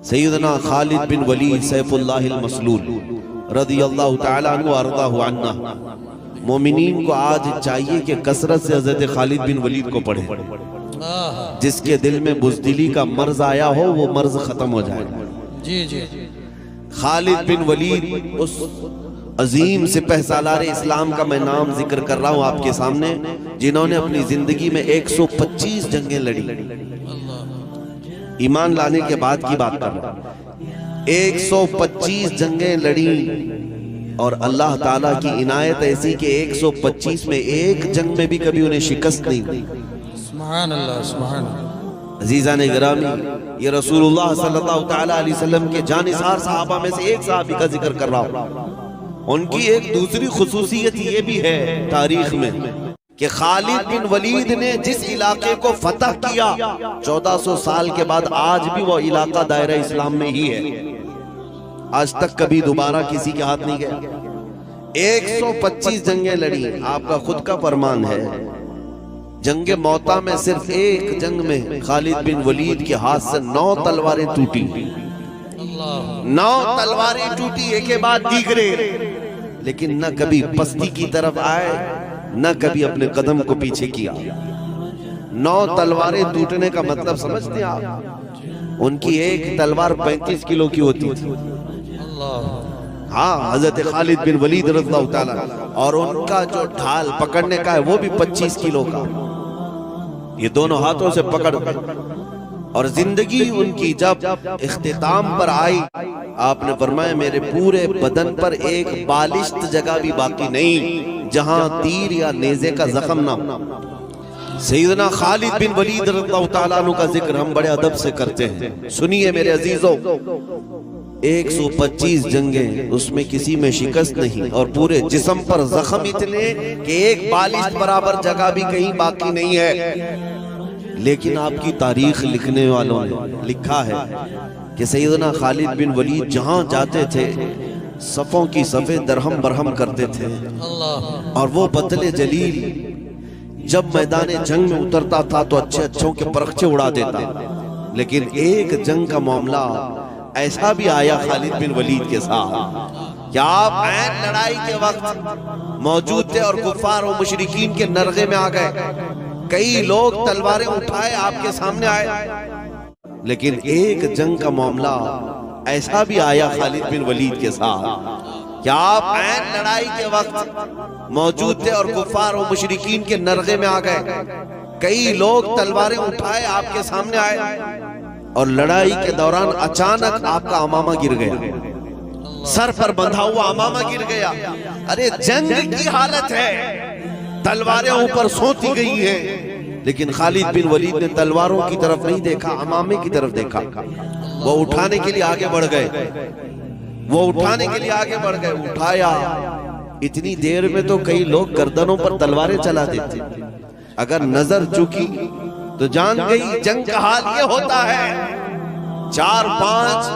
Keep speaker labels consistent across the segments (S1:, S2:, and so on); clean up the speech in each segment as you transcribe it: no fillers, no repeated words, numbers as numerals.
S1: سیدنا خالد بن ولید سیف اللہ المسلول رضی اللہ تعالیٰ عنہ وارضاہ عنہ، مومنین کو آج چاہیے کہ کثرت سے حضرت خالد بن ولید کو پڑھیں۔ جس کے دل میں بزدلی کا مرض آیا ہو وہ مرض ختم ہو جائے۔
S2: جی جی
S1: خالد بن ولید اس عظیم سپہ سالار اسلام کا میں نام ذکر کر رہا ہوں آپ کے سامنے، جنہوں نے اپنی زندگی میں 125 جنگیں لڑی۔ ایمان لانے کے بعد کی بات کر رہا ہوں، 125 جنگیں لڑی، اور اللہ تعالیٰ کی عنایت ایسی کہ 125 میں ایک جنگ میں بھی کبھی انہیں شکست نہیں دی۔
S2: سبحان اللہ سبحان اللہ۔
S1: عزیزان گرامی، یہ رسول اللہ صلی اللہ تعالیٰ علیہ وسلم کے جانثار صحابہ میں سے ایک صحابی کا ذکر کر رہا ہوں۔ ان کی ایک دوسری خصوصیت یہ بھی ہے تاریخ میں کہ خالد بن ولید نے جس علاقے کو فتح کیا 1400 سال کے بعد آج بھی وہ علاقہ دائرہ اسلام میں ہی ہے، آج تک کبھی دوبارہ کسی کے ہاتھ نہیں گیا۔ 125 جنگیں لڑی، آپ کا خود کا فرمان ہے۔ جنگ موتا میں صرف ایک جنگ میں خالد بن ولید کے ہاتھ سے 9 تلواریں ٹوٹی، 9 تلواریں ٹوٹی ایک کے بعد دیگرے، لیکن نہ کبھی پستی کی طرف آئے نہ کبھی اپنے قدم کو پیچھے کیا۔ 9 تلواریں ٹوٹنے کا مطلب سمجھتے ہیں آپ؟ ان کی ایک تلوار 35 کلو کی ہوتی تھی۔ ہاں، حضرت خالد بن ولید رضی اللہ تعالیٰ، اور ان کا جو ڈھال پکڑنے کا ہے وہ بھی 25 کلو کا، یہ دونوں ہاتھوں سے پکڑ۔ اور زندگی ان کی جب اختتام پر آئی، آپ نے فرمایا میرے پورے بدن پر ایک بالشت جگہ بھی باقی نہیں جہاں تیر یا نیزے کا زخم نہ ہو۔ سیدنا خالد بن ولید رضی اللہ تعالیٰ عنہ کا ذکر ہم بڑے ادب سے کرتے ہیں۔ سنیے میرے عزیزوں، 125 جنگیں، اس میں کسی میں شکست نہیں، اور پورے جسم پر زخم اتنے کہ ایک بالشت برابر جگہ بھی کہیں باقی نہیں ہے۔ لیکن آپ کی تاریخ لکھنے والوں نے لکھا ہے کہ سیدنا خالد بن ولید جہاں جاتے تھے صفوں کی صفیں درہم برہم کرتے تھے، اور وہ بطل جلیل جب میدان جنگ میں اترتا تھا تو اچھے اچھوں کے پرخچے اڑا دیتا۔ لیکن ایک جنگ کا معاملہ ایسا بھی آیا خالد بن ولید کے ساتھ کہ آپ عین لڑائی کے وقت موجود تھے اور کفار و مشرکین کے نرغے میں آ گئے۔ کئی لوگ تلواریں اٹھائے آپ کے سامنے آئے، لیکن ایک جنگ کا معاملہ ایسا بھی آیا خالد بن ولید کے ساتھ کہ آپ عین لڑائی کے وقت موجود تھے اور کفار و مشرکین کے نرغے میں آ گئے۔ کئی لوگ تلواریں اٹھائے آپ کے سامنے آئے، اور لڑائی کے دوران اچانک آپ کا امامہ گر گیا، سر پر بندھا ہوا امامہ گر گیا۔ ارے جنگ کی حالت ہے، تلواریں اوپر سوتی گئی ہیں، لیکن خالد بن ولید نے تلواروں کی طرف نہیں دیکھا، امامے کی طرف دیکھا۔ وہ اٹھانے کے لیے آگے بڑھ گئے، اٹھایا۔ اتنی دیر میں تو کئی لوگ گردنوں پر تلواریں چلا دیتے، اگر نظر چکی تو جان گئی جنگ کا حال یہ ہوتا ہے۔ 4-5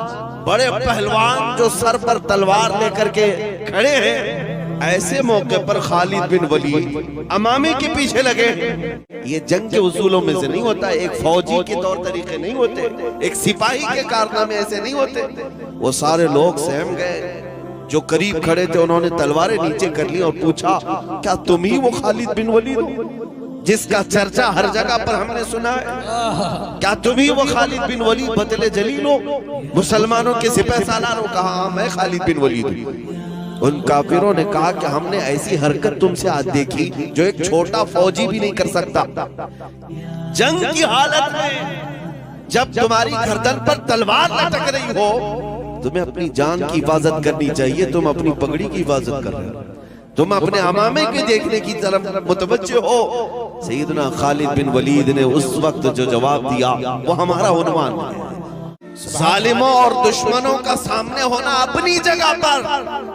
S1: بڑے پہلوان جو سر پر تلوار لے کر کے کھڑے ہیں، ایسے موقع پر خالد بن ولید امامے کے پیچھے لگے۔ یہ جنگ کے اصولوں میں سے نہیں ہوتا، ایک فوجی کے طور طریقے نہیں ہوتے، ایک سپاہی کے کارنامے ایسے نہیں ہوتے۔ وہ سارے لوگ سہم گئے، جو قریب کھڑے تھے انہوں نے تلواریں نیچے کر لی اور پوچھا کیا تم ہی وہ خالد بن ولید ہو جس کا چرچا ہر جگہ پر ہم نے سنا ہے؟ کیا تم ہی وہ خالد بن ولید بطل جلیل ہو، مسلمانوں کے سپہ سالار ہو؟ کہا میں خالد بن ولید ہوں۔ ان کافروں نے کہا کہ ہم نے ایسی حرکت تم سے آج دیکھی جو ایک چھوٹا فوجی بھی نہیں کر سکتا۔ جنگ کی حالت میں جب تمہاری گردن پر تلوار لٹک رہی ہو، تمہیں اپنی جان کی حفاظت کرنی چاہیے، تم اپنی پگڑی کی حفاظت کر رہے ہو، تم اپنے امامے کے دیکھنے کی طرف متوجہ ہو۔ سیدنا خالد بن ولید نے اس وقت جو جواب دیا وہ ہمارا عنوان ہے۔ ظالموں اور دشمنوں کا سامنے ہونا اپنی جگہ پر،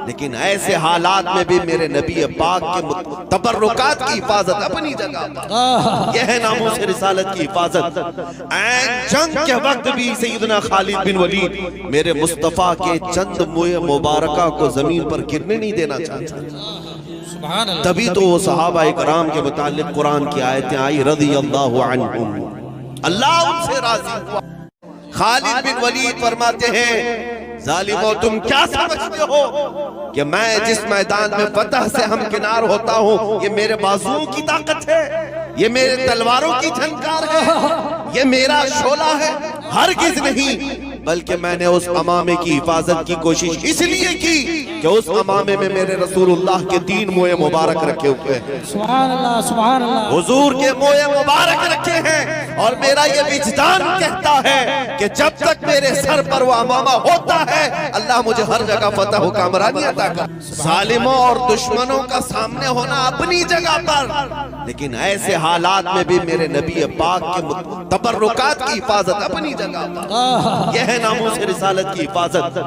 S1: لیکن ایسے حالات میں بھی میرے نبی پاک کے تبرکات کی حفاظت اپنی جگہ پر۔ یہ ہے ناموس رسالت کی حفاظت۔ این جنگ کے وقت بھی سیدنا خالد بن ولید میرے مصطفیٰ کے چند موئے مبارکہ کو زمین پر گرنے نہیں دینا چاہتا۔ تبھی تو وہ صحابہ اکرام کے متعلق قرآن کی آیتیں آئی رضی اللہ عنہم، اللہ ان سے راضی ہوا۔ خالد بن ولید فرماتے ہیں ظالمو تم کیا سمجھتے ہو کہ میں جس میدان میں فتح سے ہمکنار ہوتا ہوں یہ میرے بازوؤں کی طاقت ہے، یہ میرے تلواروں کی جھنکار ہے، یہ میرا شعلہ ہے؟ ہرگز نہیں، بلکہ میں نے اس امامے کی حفاظت کی کوشش اس لیے کی کہ اس امامے میں میرے رسول اللہ کے 3 موئے مبارک رکھے ہوئے ہیں،
S2: سبحان اللہ سبحان اللہ،
S1: حضور کے موئے مبارک رکھے ہیں، اور میرا یہ وجدان کہتا ہے کہ جب تک میرے سر پر وہ امامہ ہوتا ہے اللہ مجھے ہر جگہ فتح و کامرانی عطا کر۔ ظالموں اور دشمنوں کا سامنے ہونا اپنی جگہ پر، لیکن ایسے حالات میں بھی میرے نبی پاک کے تبرکات کی حفاظت اپنی جگہ پر، یہ ہے ناموس رسالت کی حفاظت۔